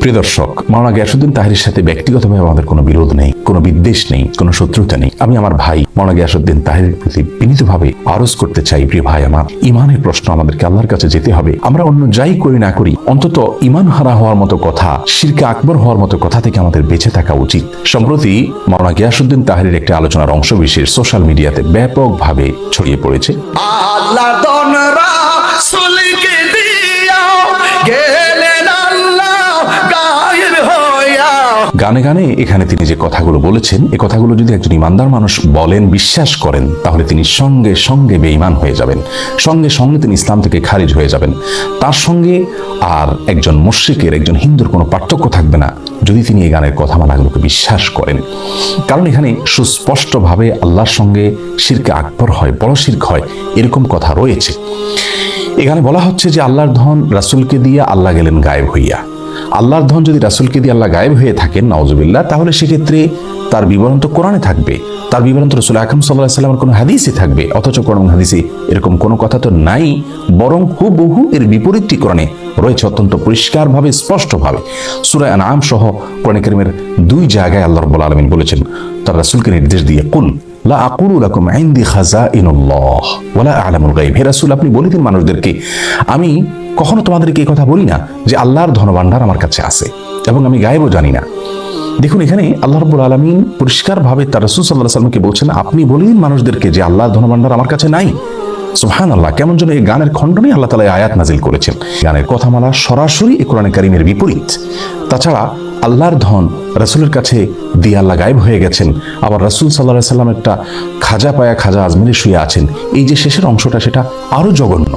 প্রিয় দর্শক, মাওলানা গিয়াসউদ্দিন তাহেরীর সাথে ব্যক্তিগতভাবে আমাদের কোনো বিরোধ নেই, কোনো বিদ্বেষ নেই, কোনো শত্রুতা নেই। আমি আমার ভাই মাওলানা গিয়াসউদ্দিন তাহেরীর প্রতি বিনীতভাবে আরজ করতে চাই, প্রিয় ভাই আমার, ইমানের প্রশ্ন আমাদেরকে আল্লাহর কাছে যেতে হবে। আমরা অন্য যাই করি না করি, অন্তত ইমান হারা হওয়ার মতো কথা, শিরকে আকবর হওয়ার মতো কথা থেকে আমাদের বেঁচে থাকা উচিত। সম্প্রতি মাওলানা গিয়াসউদ্দিন তাহেরীর একটি আলোচনার অংশ বিশেষ সোশ্যাল মিডিয়াতে ব্যাপকভাবে ছড়িয়ে পড়েছে। গানে গানে এখানে তিনি যে কথাগুলো বলেছেন, এই কথাগুলো যদি একজন ইমানদার মানুষ বলেন, বিশ্বাস করেন, তাহলে তিনি সঙ্গে সঙ্গে বেঈমান হয়ে যাবেন, সঙ্গে সঙ্গে তিনি ইসলাম থেকে খারিজ হয়ে যাবেন। তার সঙ্গে আর একজন মুশরিকের, একজন হিন্দুর কোনো পার্থক্য থাকবে না যদি তিনি এই গানের কথামালাগুলোকে বিশ্বাস করেন। কারণ এখানে সুস্পষ্টভাবে আল্লাহর সঙ্গে শিরকে আকবর হয়, বড় শিরক হয়, এরকম কথা রয়েছে। এখানে বলা হচ্ছে যে আল্লাহর ধন রাসূলকে দিয়ে আল্লাহ গেলেন গায়েব হইয়া। আল্লাহর ধন যদি রাসূলকে দিয়ে আল্লাহ গায়েব হয়ে থাকেন, নাউজুবিল্লাহ, তাহলে সেক্ষেত্রে তার বিবরণ তো কোরআনে থাকবে, তার বিবরণ তো রাসূল আকরাম সাল্লাল্লাহু আলাইহি ওয়াসাল্লামের কোনো হাদিসে থাকবে। অথচ কোরআন হাদিসে এরকম কোনো কথা তো নাই, বরং হুবহু এর বিপরীতটি কোরআনে রয়েছে অত্যন্ত পরিষ্কারভাবে, স্পষ্টভাবে। সূরা আনআম সহ কোরআনে কারীমের 2 জায়গায় আল্লাহ রাব্বুল আলামিন বলেছেন তার রাসূলকে নির্দেশ দিয়ে, কুল লা আকুলু লাকুম ইনদি খাযাইনুল্লাহ ওয়ালা আ'লামুল গায়ব। হে রাসূল, আপনি বলে দিন মানুষদেরকে, আমি কখনো তোমাদেরকে এই কথা বলি না যে আল্লাহর ধনভাণ্ডার আমার কাছে আছে এবং আমি গায়েবও জানি না। দেখুন, এখানে আল্লাহ রাব্বুল আলামিন পরিষ্কারভাবে তার রাসূল সাল্লাল্লাহু আলাইহি ওয়াসাল্লামকে বলছেন, আপনি বলে দিন মানুষদেরকে যে আল্লাহর ধনভাণ্ডার আমার কাছে নাই। সুবহানাল্লাহ, কেমন যেন এই গানের খণ্ডনে আল্লাহ তাআলা আয়াত নাজিল করেছেন। গানের কথামালা সরাসরি কোরআনে কারীমের বিপরীত। তাছাড়া আল্লাহর ধন রাসূলের কাছে দিয়ে আল্লাহ গায়েব হয়ে গেছেন, আবার রাসূল সাল্লাল্লাহু আলাইহি ওয়াসাল্লাম একটা খাজা পায়া খাজা আজমিরে শুয়ে আছেন। এই যে শেষের অংশটা, সেটা আরো জঘন্য।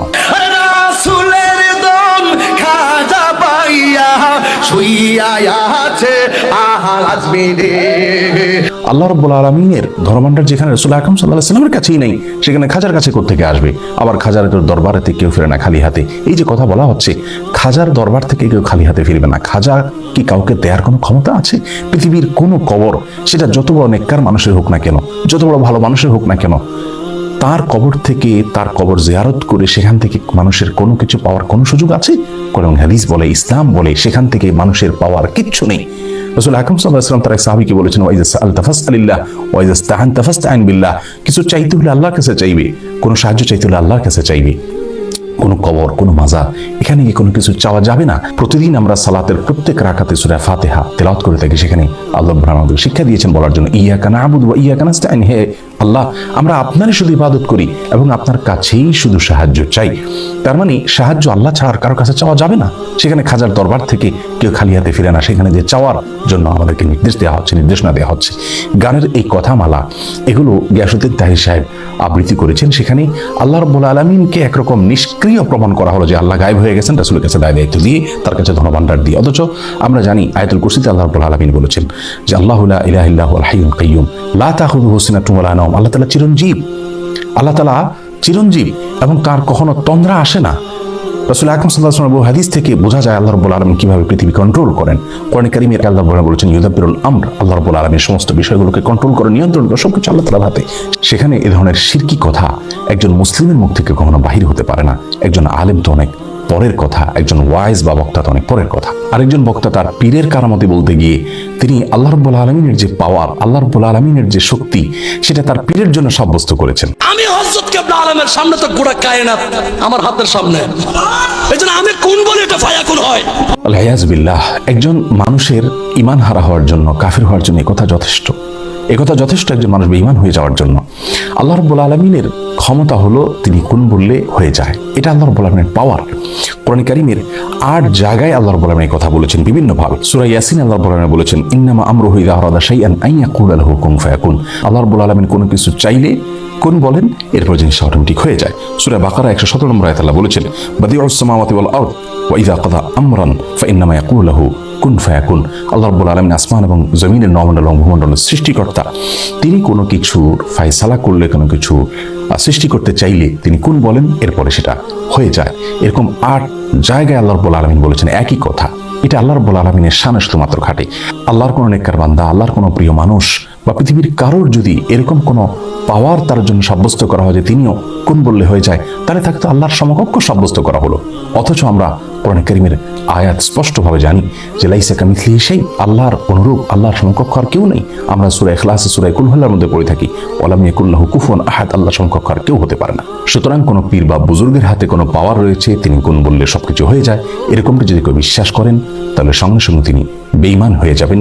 আল্লাহ রাব্বুল আলামিনের ধনভাণ্ডার যেখানে রাসূল আকরাম সাল্লাল্লাহু আলাইহি ওয়াসাল্লামের কাছেই নাই, সেখানে খাজার কাছে কোত্থেকে আসবে? আবার খাজার দরবারেতে কেউ ফিরে না খালি হাতে। এই যে কথা বলা হচ্ছে, খাজার দরবার থেকে কেউ খালি হাতে ফিরবে না। খাজা কি কাউকে দেওয়ার কোনো ক্ষমতা আছে? পৃথিবীর কোনো কবর, সেটা যত বড় নেককার মানুষের হোক না কেন, যত বড় ভালো মানুষের হোক না কেন, তার কবর থেকে, তার কবর জিয়ারত করে সেখান থেকে মানুষের কোনো কিছু পাওয়ার কোনো সুযোগ আছে? কোরআন হাদিস বলে, ইসলাম বলে, সেখান থেকে মানুষের পাওয়ার কিচ্ছু নেই। রাসূল আকরাম সাল্লাল্লাহু আলাইহি ওয়াসাল্লাম তার এক সাহাবীকে বলেছেন, ওয়াইজা সাআলতা ফাসআলিল্লাহ ওয়াইজা ইসতাআনতা ফাসতাইন বিল্লাহ। কিছু চাইতে হলে আল্লাহর কাছে চাইবে, কোনো সাহায্য চাইতে হলে আল্লাহর কাছে চাইবে। কোনো কবর, কোনো মাজার, এখানে গিয়ে কোনো কিছু চাওয়া যাবে না। প্রতিদিন আমরা সালাতের প্রত্যেক রাকাতে সূরা ফাতিহা তেলাওয়াত করে থাকি, সেখানে আল্লাহ আমাদের শিক্ষা দিয়েছেন বলার জন্য, ইয়াকা না'বুদু ওয়া ইয়াকা নাস্তাইন। হে আল্লাহ, আমরা আপনারই শুধু ইবাদত করি এবং আপনার কাছেই শুধু সাহায্য চাই। তার মানে সাহায্য আল্লাহ ছাড়া আর কারো কাছে চাওয়া যাবে না। সেখানে খাজার দরবার থেকে কেউ খালি হাতে ফিরে না, সেখানে যে চাওয়ার জন্য আমাদেরকে নির্দেশ দেওয়া হচ্ছে, নির্দেশনা দেওয়া হচ্ছে। গানের এই কথামালা, এগুলো গিয়াসউদ্দিন তাহেরী সাহেব আবৃত্তি করেছেন। সেখানে আল্লাহ রাব্বুল আলামিনকে একরকম নিষ্ক্রিয় প্রমাণ করা হলো যে আল্লাহ গায়েব হয়ে গেছেন রাসূলের কাছে দায়িত্ব দিয়ে, তার কাছে ধনভাণ্ডার দিয়ে। অথচ আমরা জানি আয়াতুল কুরসিতে আল্লাহ রাব্বুল আলামিন বলেছেন যে আল্লাহু লা ইলাহা ইল্লা হুয়াল হাইয়ুল কাইয়্যুম লা তাখুযুহু সিনাতুন ওয়ালা নাওম। আল্লাহ তাআলা চিরঞ্জীব, আল্লাহ তাআলা চিরঞ্জীব এবং তার কখনো তন্দ্রা আসে না। রাসূল আকরাম সাল্লাল্লাহু আলাইহি ওয়াসাল্লাম হাদিস থেকে বোঝা যায় আল্লাহ রাব্বুল আলামিন কিভাবে পৃথিবী কন্ট্রোল করেন। কোরআনে কারীমে আল্লাহ বলেছেন ইউদাব্বিরুল আমর, আল্লাহ রাব্বুল আলামিন সমস্ত বিষয়গুলোকে কন্ট্রোল করে, নিয়ন্ত্রণ করে, সবকিছু আল্লাহ তাআলার হাতে। সেখানে এই ধরনের শিরকি কথা একজন মুসলিমের মুখ থেকে কখনো বাহির হতে পারে না। একজন আলেম তো অনেক পরের কথা, একজন ওয়াইজ বা বক্তা তো অনেক পরের কথা। আরেকজন বক্তা তার পীরের কারামতি বলতে গিয়ে তিনি আল্লাহ রাব্বুল আলামিনের যে পাওয়ার, আল্লাহ রাব্বুল আলামিনের যে শক্তি, সেটা তার পীরের জন্য সাব্যস্ত করেছেন। আমি হযরত কেবলা আলমের সামনে তো গোটা কায়নাত আমার হাতের সামনে, এজন্য আমি কোন বলে এটা ফায়াকুন হয়। আল-ইয়াযু বিল্লাহ। একজন মানুষের ঈমান হারা হওয়ার জন্য, কাফির হওয়ার জন্য একথা যথেষ্ট। একথা যথেষ্ট একজন মানুষ বেঈমান হয়ে যাওয়ার জন্য। আল্লাহ রাব্বুল আলামিনের ক্ষমতা হলো তিনি কোন বললে হয়ে যায়, এটা আল্লাহ রাব্বুল আলামিনের পাওয়ার। কোরআন কারীমের 8 জায়গায় আল্লাহ রাব্বুল আলামিন কথা বলেছেন বিভিন্নভাবে। সূরা ইয়াসিন আল্লাহ রাব্বুল আলামিন বলেছেন, ইন্নামা আমরুহু ইযা আরাদা শাইআন আন ইয়াকুলা লাহু কুন ফায়াকুন। আল্লাহ রাব্বুল আলামিন কোনো কিছু চাইলে কোন বলেন, এরপর জিনিস অটোমেটিক হয়ে যায়। সূরা বাকারা 117 নম্বর আয়াতে আল্লাহ বলেছেন, বাদিউস সামাওয়াতি ওয়াল আরদ ওয়া ইযা কাদা আমরান ফাইন্নামা ইয়াকুলু লাহু কুন ফায়াকুন। আল্লাহ রাব্বুল আলামিন আসমান এবং জমিনের নবমণ্ডল এবং ভূমণ্ডলের সৃষ্টিকর্তা। তিনি কোনো কিছুর ফায়সালা করলে, কোনো কিছু সৃষ্টি করতে চাইলে তিনি কোন বলেন, এরপরে সেটা হয়ে যায়। এরকম 8 জায়গায় আল্লাহ রাব্বুল আলামিন বলেছেন একই কথা। এটা আল্লাহ রাব্বুল আলামিনের শানে শুধুমাত্র খাটে। আল্লাহর কোনো নেককার বান্দা, আল্লাহর কোনো প্রিয় মানুষ বা পৃথিবীর কারোর যদি এরকম কোনো পাওয়ার তার জন্য সাব্যস্ত করা হয় যে তিনিও কোন বললে হয়ে যায়, তাহলে তাকে তো আল্লাহর সমকক্ষ সাব্যস্ত করা হলো। অথচ আমরা কোরআন কারীমের আয়াত স্পষ্টভাবে জানি যে লাইসা কামিথলিহি শাই, আল্লাহর অনুরূপ, আল্লাহর সমকক্ষ আর কেউ নেই। আমরা সূরা ইখলাস, সূরা কুল হুয়াল্লাহর মধ্যে পড়ে থাকি ওয়ালাম ইয়াকুল লাহু কুফুয়ান আহাদ, আল্লাহর সমকক্ষ আর কেউ হতে পারে না। সুতরাং কোনো পীর বা বুজুর্গের হাতে কোনো পাওয়ার রয়েছে, তিনি কোন বললে সবকিছু হয়ে যায়, এরকমটা যদি কেউ বিশ্বাস করেন তাহলে সঙ্গে সঙ্গে তিনি বেঈমান হয়ে যাবেন।